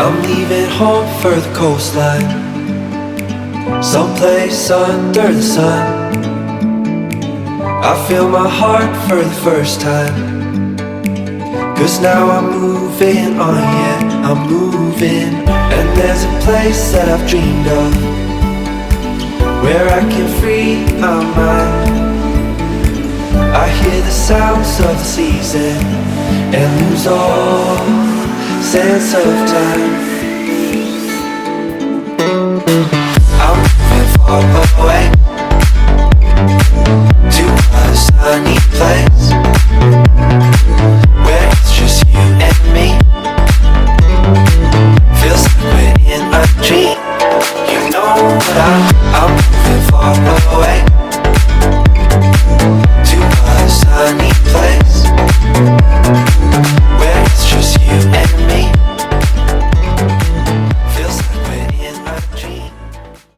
I'm leaving home for the coastline, someplace under the sun. I feel my heart for the first time, 'cause now I'm moving on, yeah, I'm moving. And there's a place that I've dreamed of, where I can free my mind. I hear the sounds of the season and lose all sense of time. I'm moving forward.